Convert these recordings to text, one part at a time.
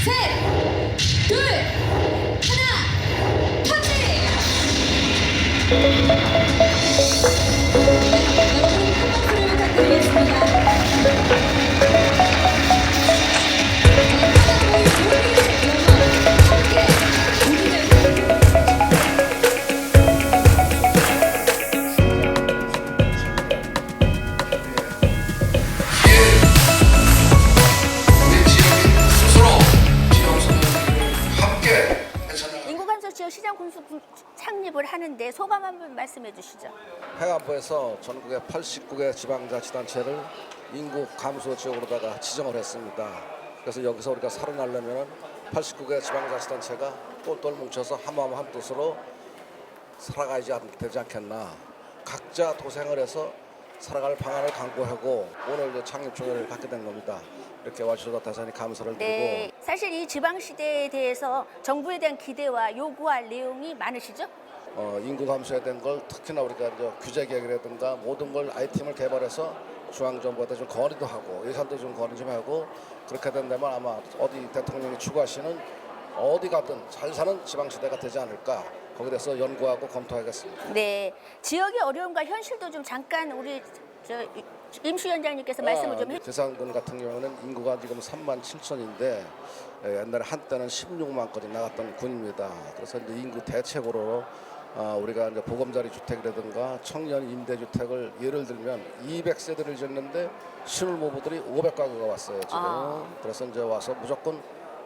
셋, 둘, 하나, 터치! 여러분, 큰 박수를 부탁드리겠습니다. 하나보이 우리의 영광, 함께 우리를 우리 지역인 스스로 지역소년들을 함께 헤쳐나가 인구감소 지역 시장 군수 창립을 하는데 소감 한번 말씀해 주시죠. 행안부에서 전국의 89개 지방자치단체를 인구 감소 지역으로다가 지정을 했습니다. 그래서 여기서 우리가 살아나려면 89개 지방자치단체가 똘똘 뭉쳐서 한마음 한뜻으로 살아가야지 되지 않겠나. 각자 도생을 해서 살아갈 방안을 강구하고 오늘 이제 창립총회를 갖게 된 겁니다. 이렇게 와주셔서 대단히 감사를 드리고 네, 사실 이 지방 시대에 대해서 정부에 대한 기대와 요구할 내용이 많으시죠? 인구 감소에 대한 걸 특히나 우리가 이제 규제 개혁이라든가 모든 걸 아이템을 개발해서 중앙정부한테 좀 건의도 하고 예산도 좀 건의 좀 하고 그렇게 된다면 아마 어디 대통령이 추구하시는 어디 가든 잘 사는 지방시대가 되지 않을까 거기에 대해서 연구하고 검토하겠습니다. 네, 지역의 어려움과 현실도 좀 잠깐 우리 임시위원장님께서 말씀을 좀 해. 대산군 같은 경우는 인구가 지금 3만 7천인데 옛날에 한때는 16만까지 나갔던 군입니다. 그래서 이제 인구 대책으로 우리가 이제 보금자리 주택이라든가 청년 임대주택을 예를 들면 200세대를 짓는데 신혼부부들이 500가구가 왔어요 지금. 그래서 이제 와서 무조건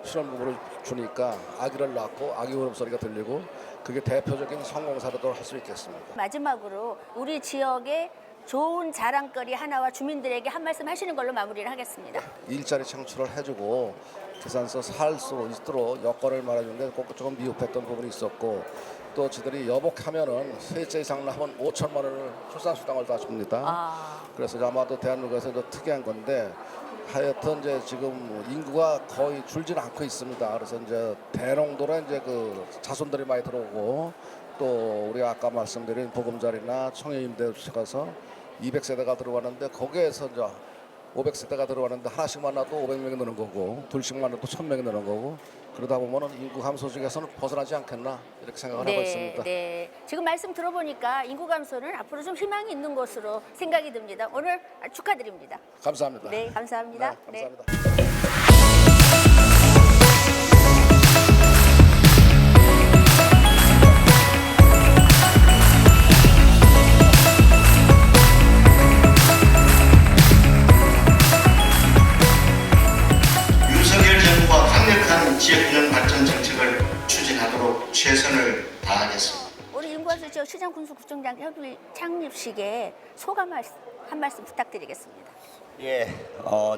신혼부부를 주니까 아기를 낳고 아기 울음소리가 들리고 그게 대표적인 성공 사례도 할 수 있겠습니다. 마지막으로 우리 지역의 좋은 자랑거리 하나와 주민들에게 한 말씀 하시는 걸로 마무리를 하겠습니다. 일자리 창출을 해주고 계산서 살 수 있도록 여건을 말해주는데 꼭 조금 미흡했던 부분이 있었고 또 저들이 여복하면은 세째 이상 나면 5천만 원을 출산수당을 다 줍니다. 그래서 이제 아마도 대한민국에서 좀 특이한 건데 하여튼 이제 지금 인구가 거의 줄지는 않고 있습니다. 그래서 이제 대농도로 이제 그 자손들이 많이 들어오고 또 우리가 아까 말씀드린 보금자리나 청년임대주택 가서 200세대가 들어왔는데 거기에서 이제 500세대가 들어왔는데 하나씩만 놔도 500명이 느는 거고 둘씩만 놔도 1000명이 느는 거고 그러다 보면은 인구 감소 중에서는 벗어나지 않겠나 이렇게 생각을 하고 있습니다. 네. 지금 말씀 들어보니까 인구 감소는 앞으로 좀 희망이 있는 것으로 생각이 듭니다. 오늘 축하드립니다. 감사합니다. 네, 감사합니다. 네, 감사합니다. 윤석열 정부가 강력한 지역균형 발전 정책을 추진하도록 최선을 다하겠습니다. 오늘 인구감소 지역 시장 군수 구청장 협의 창립식에 소감 한 말씀 부탁드리겠습니다. 예,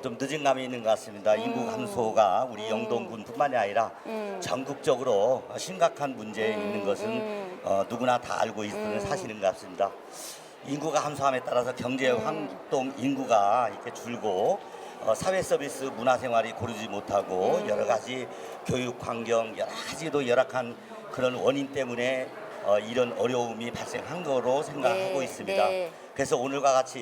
좀 늦은 감이 있는 것 같습니다. 인구 감소가 우리 영동군뿐만이 아니라 전국적으로 심각한 문제에 있는 것은 누구나 다 알고 있는 사실인 것 같습니다. 인구가 감소함에 따라서 경제 활동 인구가 이렇게 줄고 사회 서비스 문화생활이 고르지 못하고 여러 가지 교육 환경 여러 가지도 열악한 그런 원인 때문에 이런 어려움이 발생한 거로 생각하고 있습니다. 네. 그래서 오늘과 같이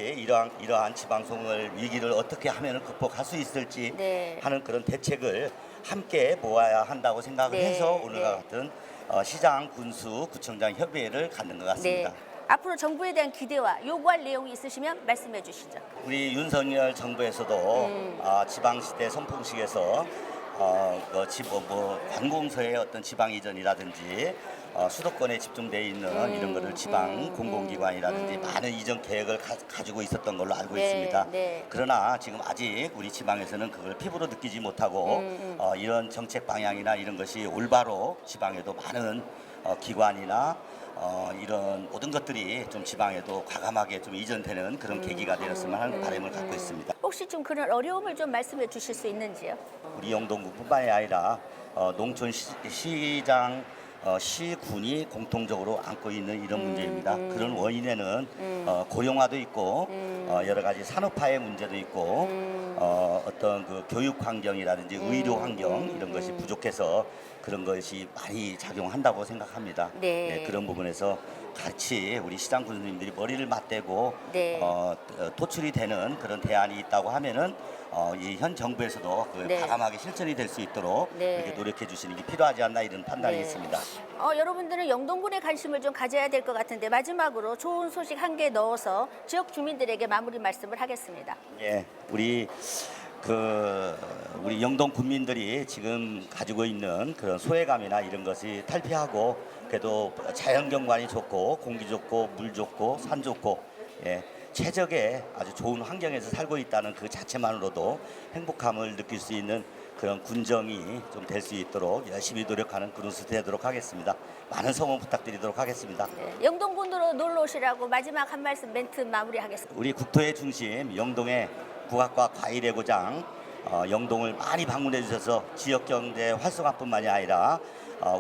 이러한 지방송을 위기를 어떻게 하면 극복할 수 있을지 네. 하는 그런 대책을 함께 모아야 한다고 생각을 네. 해서 오늘과 네. 같은 시장 군수 구청장 협의회를 갖는 것 같습니다. 네. 앞으로 정부에 대한 기대와 요구할 내용이 있으시면 말씀해 주시죠. 우리 윤석열 정부에서도 지방시대 선풍식에서 관공서의 어떤 지방 이전이라든지 수도권에 집중되어 있는 이런 거를 지방 공공기관이라든지 많은 이전 계획을 가지고 있었던 걸로 알고 네, 있습니다. 네. 그러나 지금 아직 우리 지방에서는 그걸 피부로 느끼지 못하고 이런 정책 방향이나 이런 것이 올바로 지방에도 많은 기관이나 이런 모든 것들이 좀 지방에도 과감하게 좀 이전되는 그런 계기가 되었으면 하는 바람을 갖고 있습니다. 혹시 좀 그런 어려움을 좀 말씀해 주실 수 있는지요? 우리 영동군뿐만이 아니라 농촌 시장 시군이 공통적으로 안고 있는 이런 문제입니다. 그런 원인에는 고령화도 있고 여러 가지 산업화의 문제도 있고 어떤 그 교육 환경이라든지 의료 환경 이런 것이 부족해서 그런 것이 많이 작용한다고 생각합니다. 네. 그런 부분에서 같이 우리 시장 군수님들이 머리를 맞대고 네. 도출이 되는 그런 대안이 있다고 하면은 이 현 정부에서도 그 네. 과감하게 실천이 될 수 있도록 네. 이렇게 노력해 주시는 게 필요하지 않나 이런 판단이 네. 있습니다. 여러분들은 영동군에 관심을 좀 가져야 될 것 같은데 마지막으로 좋은 소식 한 개 넣어서 지역 주민들에게 마무리 말씀을 하겠습니다. 예, 우리 영동 군민들이 지금 가지고 있는 그런 소외감이나 이런 것이 탈피하고 그래도 자연 경관이 좋고 공기 좋고 물 좋고 산 좋고 최적의 아주 좋은 환경에서 살고 있다는 그 자체만으로도 행복함을 느낄 수 있는 그런 군정이 좀 될 수 있도록 열심히 노력하는 그런 수 되도록 하겠습니다. 많은 성원 부탁드리도록 하겠습니다. 영동군으로 놀러 오시라고 마지막 한 말씀 멘트 마무리하겠습니다. 우리 국토의 중심 영동의 국악과 과일의 고장 영동을 많이 방문해 주셔서 지역 경제 활성화뿐만이 아니라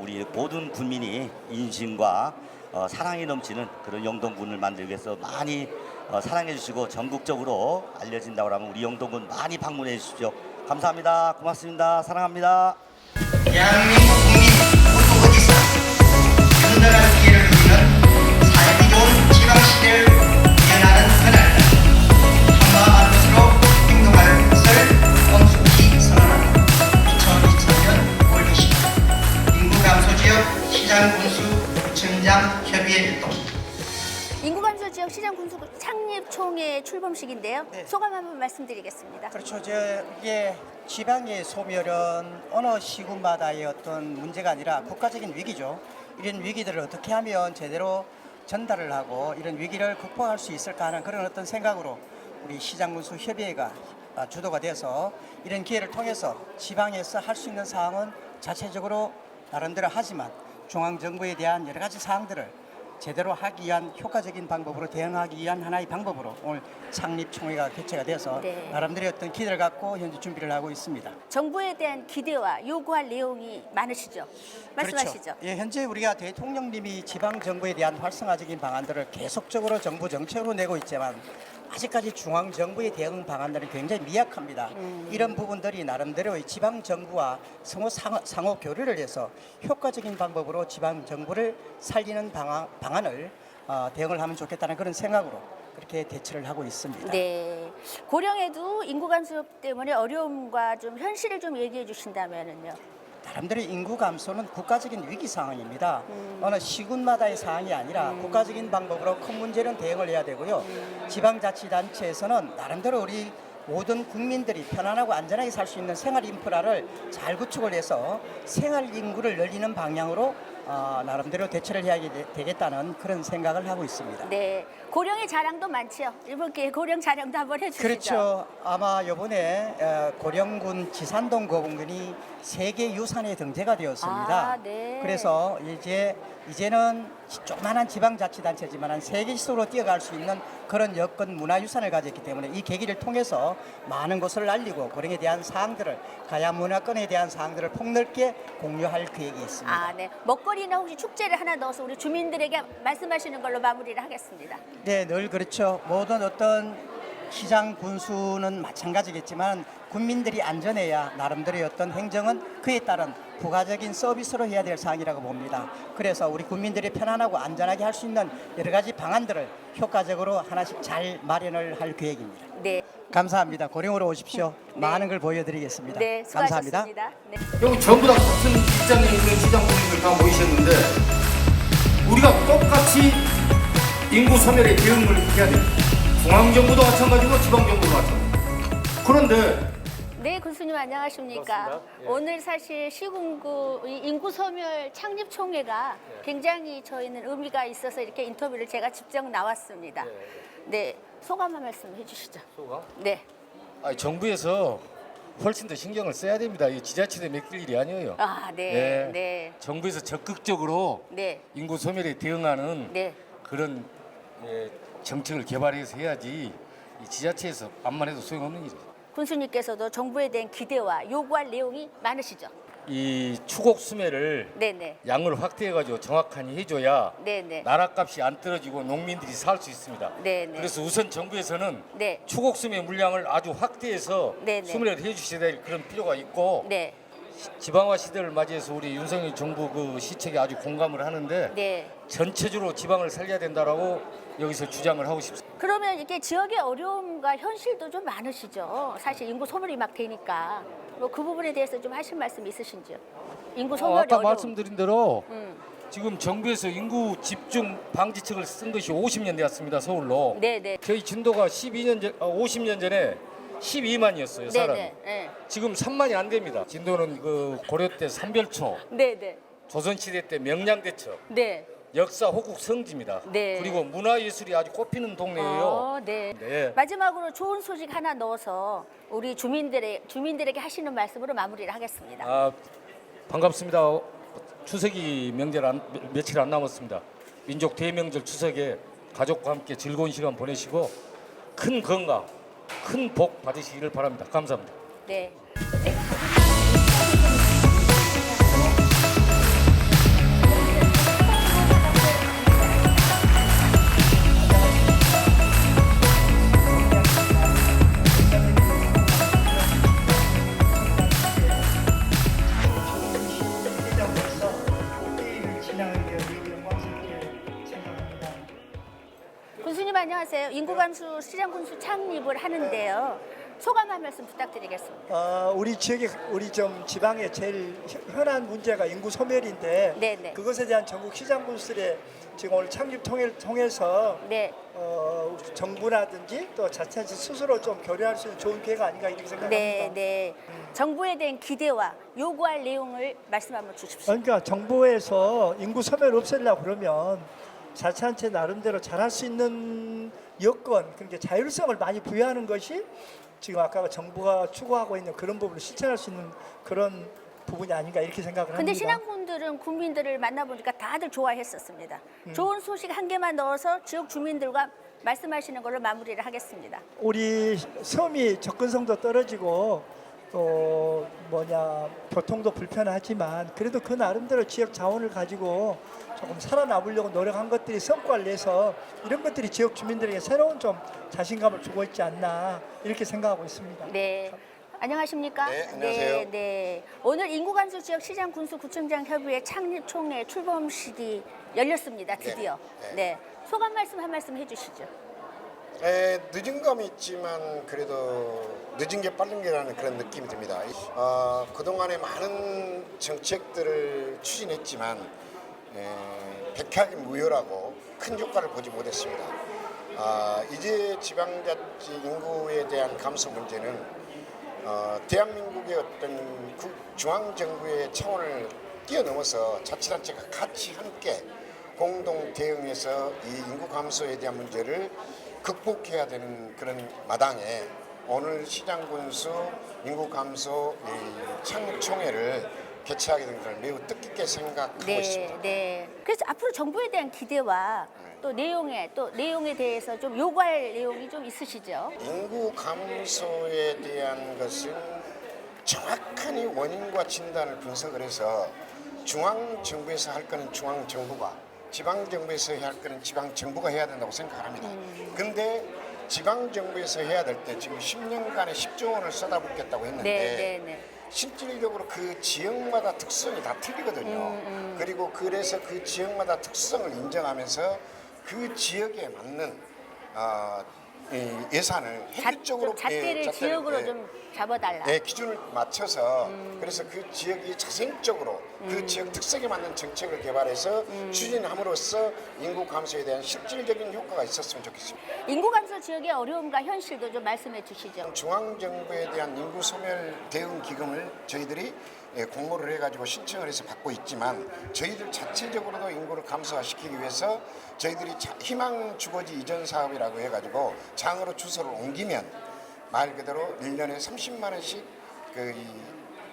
우리 모든 국민이 인심과 사랑이 넘치는 그런 영동군을 만들기 위해서 많이 사랑해 주시고 전국적으로 알려진다고 하면 우리 영동군 많이 방문해 주십시오. 감사합니다. 고맙습니다. 사랑합니다. 대한민국 국민 모두 어디서 건강한 기회를 누리는 살기 좋은 지방시대를 이어나는 그날 한마음 한뜻으로 행동할 것을 엄숙히 선언합니다. 2023년 5월 20일 인구 감소 지역 시장 군수 구청장 협의회 일동 인구감소 지역 시장 군수 창립 총회 출범식인데요. 네. 소감 한번 말씀드리겠습니다. 그렇죠. 이게 지방의 소멸은 어느 시군마다의 어떤 문제가 아니라 국가적인 위기죠. 이런 위기들을 어떻게 하면 제대로 전달을 하고 이런 위기를 극복할 수 있을까 하는 그런 어떤 생각으로 우리 시장군수 협의회가 주도가 돼서 이런 기회를 통해서 지방에서 할 수 있는 사항은 자체적으로 나름대로 하지만 중앙정부에 대한 여러 가지 사항들을 제대로 하기 위한 효과적인 방법으로 대응하기 위한 하나의 방법으로 오늘 창립총회가 개최가 돼서 네. 나름대로 어떤 기대를 갖고 현재 준비를 하고 있습니다. 정부에 대한 기대와 요구할 내용이 많으시죠? 말씀하시죠. 그렇죠. 예, 현재 우리가 대통령님이 지방 정부에 대한 활성화적인 방안들을 계속적으로 정부 정책으로 내고 있지만 아직까지 중앙 정부의 대응 방안들은 굉장히 미약합니다. 이런 부분들이 나름대로 이 지방 정부와 상호 교류를 해서 효과적인 방법으로 지방 정부를 살리는 방안을 대응을 하면 좋겠다는 그런 생각으로 그렇게 대처를 하고 있습니다. 네. 고령에도 인구 감소 때문에 어려움과 좀 현실을 좀 얘기해 주신다면은요. 나름대로 인구 감소는 국가적인 위기 상황입니다. 어느 시군마다의 사항이 아니라 국가적인 방법으로 큰 문제는 대응을 해야 되고요. 지방자치단체에서는 나름대로 우리 모든 국민들이 편안하고 안전하게 살 수 있는 생활 인프라를 잘 구축을 해서 생활 인구를 늘리는 방향으로 나름대로 대처를 해야 되겠다는 그런 생각을 하고 있습니다. 네. 고령의 자랑도 많지요. 이번 기회에 고령 자랑도 한번 해주시죠. 그렇죠. 아마 이번에 고령군 지산동 고분군이 세계 유산에 등재가 되었습니다. 아, 네. 그래서 이제는 조그만한 지방자치단체지만 세계 시설로 뛰어갈 수 있는 그런 여건 문화유산을 가졌기 때문에 이 계기를 통해서 많은 것을 알리고 고령에 대한 사항들을 가야 문화권에 대한 사항들을 폭넓게 공유할 계획이 있습니다. 아, 네. 먹거리나 혹시 축제를 하나 넣어서 우리 주민들에게 말씀하시는 걸로 마무리를 하겠습니다. 네, 늘 그렇죠. 모든 어떤 시장 군수는 마찬가지겠지만 국민들이 안전해야 나름대로의 어떤 행정은 그에 따른 부가적인 서비스로 해야 될 사항이라고 봅니다. 그래서 우리 국민들이 편안하고 안전하게 할 수 있는 여러 가지 방안들을 효과적으로 하나씩 잘 마련을 할 계획입니다. 네. 감사합니다. 고령으로 오십시오. 네. 많은 걸 보여드리겠습니다. 네, 감사합니다. 수고하셨습니다. 네. 여기 전부 다 같은 입장에 있는 시장 군인들 다 모이셨는데 우리가 똑같이 인구 소멸에 대응을 해야 됩니다. 중앙정부도 마찬가지고 지방정부도 마찬가지고. 그런데 네, 군수님 안녕하십니까? 오늘 사실 시군구 인구 소멸 창립 총회가 굉장히 저희는 의미가 있어서 이렇게 인터뷰를 제가 직접 나왔습니다. 네, 소감 한 말씀 해주시죠. 소감? 네, 정부에서 훨씬 더 신경을 써야 됩니다. 이 지자체에 맡길 일이 아니에요. 아, 네, 네. 네, 정부에서 적극적으로 네, 인구 소멸에 대응하는 네. 그런 정책을 개발해서 해야지 이 지자체에서 암만 해도 소용없는 일이에요. 군수님께서도 정부에 대한 기대와 요구할 내용이 많으시죠? 이 추곡 수매를 네네, 양을 확대해가지고 정확하게 해줘야 네네, 나라값이 안 떨어지고 농민들이 살 수 있습니다. 네네. 그래서 우선 정부에서는 네, 추곡 수매 물량을 아주 확대해서 네네. 수매를 해주셔야 될 그런 필요가 있고 네, 지방화 시대를 맞이해서 우리 윤석열 정부 그 시책에 아주 공감을 하는데 네. 전체적으로 지방을 살려야 된다라고 여기서 주장을 하고 싶습니다. 그러면 이게 지역의 어려움과 현실도 좀 많으시죠. 사실 인구 소멸이 막 되니까 뭐 그 부분에 대해서 좀 하실 말씀 있으신지요? 인구 소멸이 아까 어려움. 말씀드린 대로 음. 지금 정부에서 인구 집중 방지책을 쓴 것이 50년 되었습니다. 서울로. 네네. 저희 진도가 50년 전에 12만이었어요. 사람이. 네네. 네. 지금 3만이 안 됩니다. 진도는 그 고려 때 삼별초, 네네. 조선시대 때 명량대첩, 네. 역사 호국 성지입니다. 네. 그리고 문화예술이 아주 꽃피는 동네예요. 네. 네. 마지막으로 좋은 소식 하나 넣어서 우리 주민들에게 하시는 말씀으로 마무리를 하겠습니다. 아, 반갑습니다. 추석이 명절 며칠 안 남았습니다. 민족 대명절 추석에 가족과 함께 즐거운 시간 보내시고 큰 건강, 큰 복 받으시기를 바랍니다. 감사합니다. 네. 시장으로서 회의를 진행하게 되어 영광스럽게 생각합니다. 군수님 안녕하세요. 인구감수 시장군수 창립을 하는데요. 소감 한 말씀 부탁드리겠습니다. 우리 지역의 우리 좀 지방의 제일 현안 문제가 인구 소멸인데 네네. 그것에 대한 전국 시장군수들의 지금 오늘 창립 통해서 네. 정부라든지 또 자치단체 스스로 좀 교류할 수 있는 좋은 기회가 아닌가 이렇게 생각합니다. 네, 네. 정부에 대한 기대와 요구할 내용을 말씀 한번 주십시오. 그러니까 정부에서 인구 소멸 없애려고 그러면 자치단체 나름대로 잘할 수 있는 여건, 그러니까 자율성을 많이 부여하는 것이 지금 아까 정부가 추구하고 있는 그런 부분을 실천할 수 있는 그런 부분이 아닌가 이렇게 생각을 합니다. 근데 신앙분들은 국민들을 만나보니까 다들 좋아했었습니다. 좋은 소식 한 개만 넣어서 지역 주민들과 말씀하시는 걸로 마무리를 하겠습니다. 우리 섬이 접근성도 떨어지고 또 교통도 불편하지만 그래도 그 나름대로 지역 자원을 가지고 조금 살아남으려고 노력한 것들이 성과를 내서 이런 것들이 지역 주민들에게 새로운 좀 자신감을 주고 있지 않나 이렇게 생각하고 있습니다. 네. 안녕하십니까? 네, 안녕하세요. 네, 네. 오늘 인구감수 지역 시장 군수 구청장 협의회 창립 총회 출범식이 열렸습니다. 드디어. 네, 네. 소감 말씀 한 말씀 해주시죠. 늦은 감이 있지만 그래도 늦은 게 빠른 게라는 그런 느낌이 듭니다. 그동안에 많은 정책들을 추진했지만 백약무효라고 큰 효과를 보지 못했습니다. 이제 지방자치 인구에 대한 감소 문제는 대한민국의 어떤 중앙정부의 차원을 뛰어넘어서 자치단체가 같이 함께 공동 대응해서 이 인구 감소에 대한 문제를 극복해야 되는 그런 마당에 오늘 시장군수 인구 감소 창립 총회를 개최하게 된 것을 매우 뜻깊게 생각하고 있습니다. 네. 그래서 앞으로 정부에 대한 기대와 또 내용에 대해서 좀 요구할 내용이 좀 있으시죠? 인구 감소에 대한 것은 정확한 이 원인과 진단을 분석을 해서 중앙정부에서 할 거는 중앙정부가 지방정부에서 해야 할 거는 지방정부가 해야 된다고 생각합니다. 그런데 지방정부에서 해야 될 때 지금 10년간에 10조 원을 쏟아붓겠다고 했는데 실질적으로 그 지역마다 특성이 다 틀리거든요. 그리고 그래서 그 지역마다 특성을 인정하면서 그 지역에 맞는 이 예산을 획일적으로 잣대를 지역으로 좀 잡아달라. 기준을 맞춰서 그래서 그 지역이 자생적으로 그 지역 특색에 맞는 정책을 개발해서 추진함으로써 인구 감소에 대한 실질적인 효과가 있었으면 좋겠습니다. 인구 감소 지역의 어려움과 현실도 좀 말씀해 주시죠. 중앙정부에 대한 인구 소멸 대응 기금을 저희들이 공모를 해가지고 신청을 해서 받고 있지만 저희들 자체적으로도 인구를 감소화시키기 위해서 저희들이 희망 주거지 이전 사업이라고 해가지고 장으로 주소를 옮기면 말 그대로 1년에 30만 원씩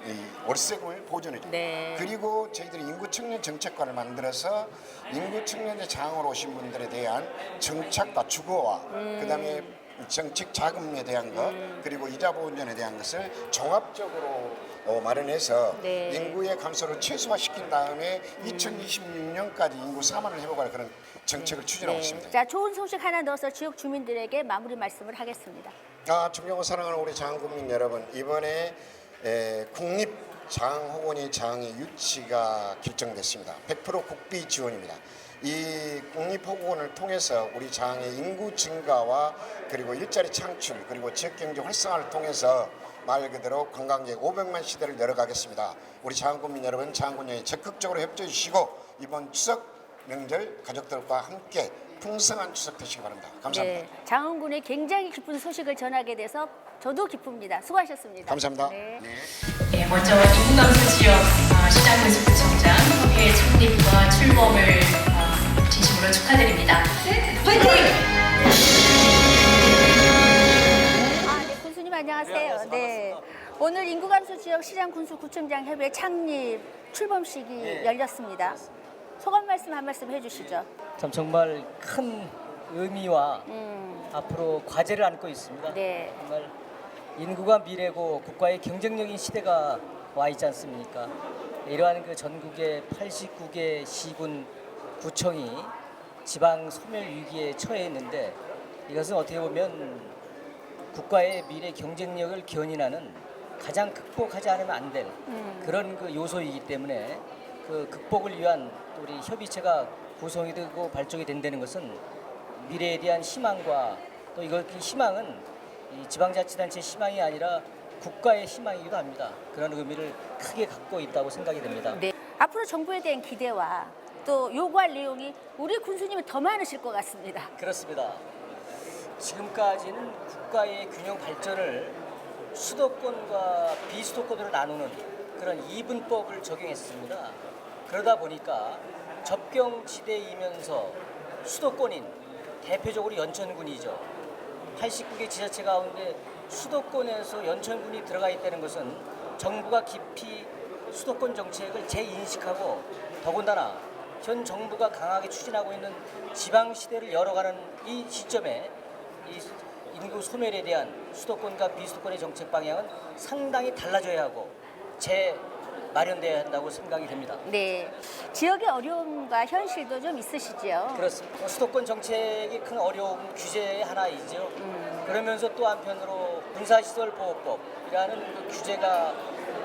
이 월세금을 보존해줘요. 그리고 저희들이 인구 청년 정책관을 만들어서 인구 청년의 장으로 오신 분들에 대한 정착과 주거와 그다음에 정책 자금에 대한 것 그리고 이자 보존에 대한 것을 종합적으로 마련해서 인구의 감소를 최소화시킨 다음에 2026년까지 인구 4만을 회복할 그런 정책을 추진하고 있습니다. 자, 좋은 소식 하나 넣어서 지역 주민들에게 마무리 말씀을 하겠습니다. 존경하고 사랑하는 우리 장국민 여러분, 이번에 국립장학원의 장의 유치가 결정됐습니다. 100% 국비 지원입니다. 이 국립호국원을 통해서 우리 장의 인구 증가와 그리고 일자리 창출 그리고 지역경제 활성화를 통해서 말 그대로 관광객 500만 시대를 열어가겠습니다. 우리 장안군민 여러분, 장안군여에 적극적으로 협조해 주시고 이번 추석 명절 가족들과 함께 풍성한 추석 되시기 바랍니다. 감사합니다. 네, 장안군에 굉장히 기쁜 소식을 전하게 돼서 저도 기쁩니다. 수고하셨습니다. 감사합니다. 네. 네, 먼저 인구감소 지역 시장군수구청장 협의회 창립과 출범을 진심으로 축하드립니다. 화이팅! 네, 군수님 안녕하세요. 네, 오늘 인구감소 지역 시장군수구청장 협의회 창립 출범식이 열렸습니다. 소감 말씀 한 말씀 해주시죠. 참 정말 큰 의미와 앞으로 과제를 안고 있습니다. 네. 정말 인구가 미래고 국가의 경쟁력인 시대가 와 있지 않습니까? 이러한 그 전국의 89개 시군 구청이 지방 소멸 위기에 처해 있는데 이것은 어떻게 보면 국가의 미래 경쟁력을 견인하는 가장 극복하지 않으면 안 될 그런 그 요소이기 때문에 그 극복을 위한 우리 협의체가 구성이 되고 발족이 된다는 것은 미래에 대한 희망과 또 이 희망은 이 지방자치단체의 희망이 아니라 국가의 희망이기도 합니다. 그런 의미를 크게 갖고 있다고 생각이 됩니다. 네. 앞으로 정부에 대한 기대와 또 요구할 내용이 우리 군수님은 더 많으실 것 같습니다. 그렇습니다. 지금까지는 국가의 균형 발전을 수도권과 비수도권으로 나누는 그런 이분법을 적용했습니다. 그러다 보니까 접경지대이면서 수도권인 대표적으로 연천군이죠. 89개 지자체 가운데 수도권에서 연천군이 들어가 있다는 것은 정부가 깊이 수도권 정책을 재인식하고 더군다나 현 정부가 강하게 추진하고 있는 지방시대를 열어가는 이 시점에 이 인구 소멸에 대한 수도권과 비수도권의 정책 방향은 상당히 달라져야 하고 마련돼야 한다고 생각이 됩니다. 네, 지역의 어려움과 현실도 좀 있으시죠? 그렇습니다. 수도권 정책이 큰 어려움 규제의 하나이죠. 그러면서 또 한편으로 군사시설보호법이라는 그 규제가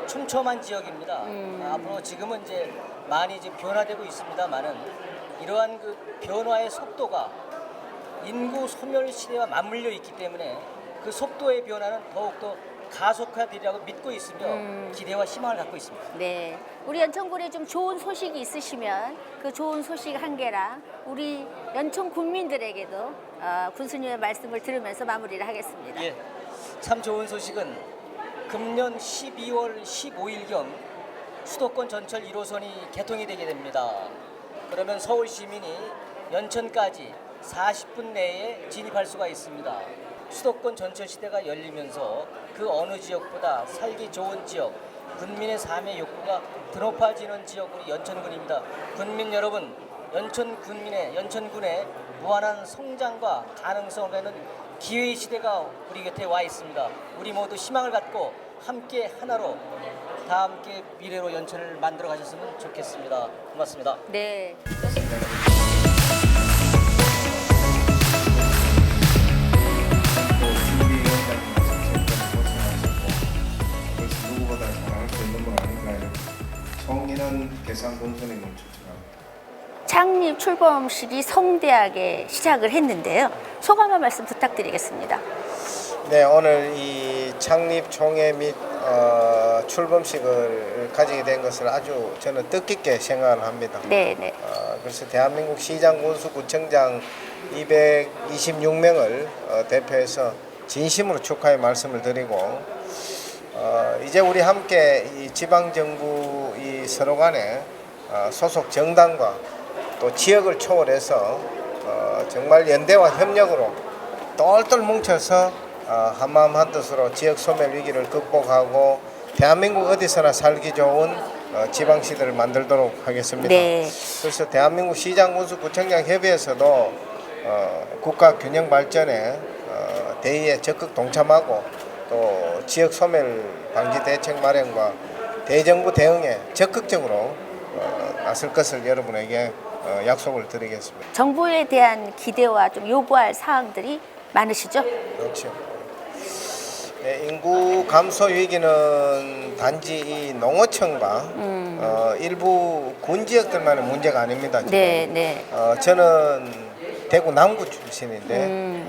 촘촘한 지역입니다. 앞으로 지금은 이제 많이 이제 변화되고 있습니다만은 이러한 그 변화의 속도가 인구 소멸 시대와 맞물려 있기 때문에 그 속도의 변화는 더욱더 가속화되리라고 믿고 있으며 기대와 희망을 갖고 있습니다. 네, 우리 연천군에 좀 좋은 소식이 있으시면 그 좋은 소식 한 개랑 우리 연천 군민들에게도 군수님의 말씀을 들으면서 마무리를 하겠습니다. 예, 참 좋은 소식은 금년 12월 15일경 수도권 전철 1호선이 개통이 되게 됩니다. 그러면 서울 시민이 연천까지 40분 내에 진입할 수가 있습니다. 수도권 전철 시대가 열리면서 그 어느 지역보다 살기 좋은 지역, 군민의 삶의 욕구가 더 높아지는 지역으로 연천군입니다. 군민 여러분, 연천군의 무한한 성장과 가능성을 갖는 기회의 시대가 우리 곁에 와 있습니다. 우리 모두 희망을 갖고 함께 하나로 다 함께 미래로 연천을 만들어 가셨으면 좋겠습니다. 고맙습니다. 네. 누구보다 잘할 수 있는 건 아닌가 성인은 계산 군수님을 추천합니다. 창립 출범식이 성대하게 시작을 했는데요. 소감 한 말씀 부탁드리겠습니다. 네, 오늘 이 창립 총회 및 출범식을 가지게 된 것을 아주 저는 뜻깊게 생각을 합니다. 네, 네. 그래서 대한민국 시장, 군수, 구청장 226명을 대표해서 진심으로 축하의 말씀을 드리고 이제 우리 함께 이 지방정부 이 서로 간에 소속 정당과 또 지역을 초월해서 정말 연대와 협력으로 똘똘 뭉쳐서 한마음 한뜻으로 지역 소멸 위기를 극복하고 대한민국 어디서나 살기 좋은 지방시대를 만들도록 하겠습니다. 네. 그래서 대한민국 시장, 군수, 구청장 협의회에서도 국가 균형 발전에 대의에 적극 동참하고 또 지역 소멸 방지 대책 마련과 대정부 대응에 적극적으로 나설 것을 여러분에게 약속을 드리겠습니다. 정부에 대한 기대와 좀 요구할 사항들이 많으시죠? 그렇죠. 네, 인구 감소 위기는 단지 이 농어촌과 일부 군 지역들만의 문제가 아닙니다. 지금. 네, 네. 저는 대구 남구 출신인데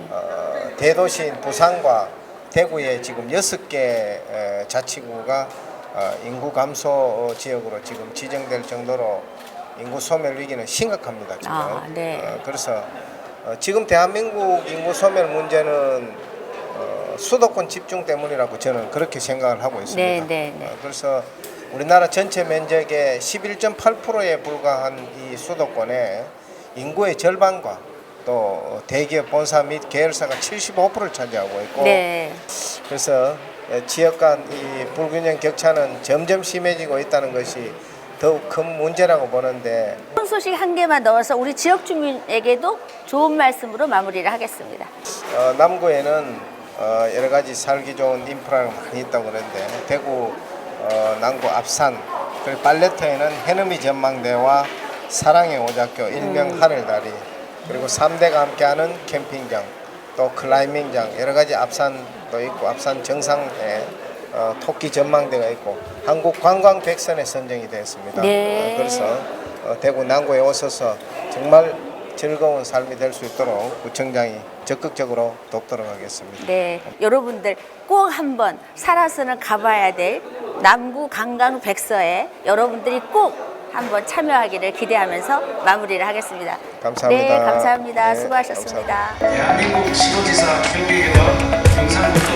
대도시인 부산과 대구에 지금 6개 자치구가 인구 감소 지역으로 지금 지정될 정도로 인구 소멸 위기는 심각합니다. 지금. 네. 그래서 지금 대한민국 인구 소멸 문제는 수도권 집중 때문이라고 저는 그렇게 생각을 하고 있습니다. 네, 네, 네. 그래서 우리나라 전체 면적의 11.8%에 불과한 이 수도권에 인구의 절반과 또 대기업 본사 및 계열사가 75%를 차지하고 있고 네. 그래서 지역 간 이 불균형 격차는 점점 심해지고 있다는 것이 더욱 큰 문제라고 보는데 좋은 소식 한 개만 넣어서 우리 지역 주민에게도 좋은 말씀으로 마무리를 하겠습니다. 남구에는 여러 가지 살기 좋은 인프라가 많이 있다고 그러는데 대구 남구 앞산 그리고 팔레터에는 해넘이 전망대와 사랑의 오작교 일명 하늘다리 그리고 3대가 함께하는 캠핑장 또 클라이밍장 여러 가지 앞산도 있고 앞산 정상에 토끼 전망대가 있고 한국 관광 100선에 선정이 되었습니다. 네. 그래서 대구 남구에 오셔서 정말 즐거운 삶이 될 수 있도록 구청장이 적극적으로 돕도록 하겠습니다. 네, 여러분들 꼭 한번 살아서는 가봐야 될 남구 관광 100서에 여러분들이 꼭 한번 참여하기를 기대하면서 마무리를 하겠습니다. 감사합니다. 네, 감사합니다. 네, 수고하셨습니다. 감사합니다. 대한민국 시도지사 경기회와 경상북도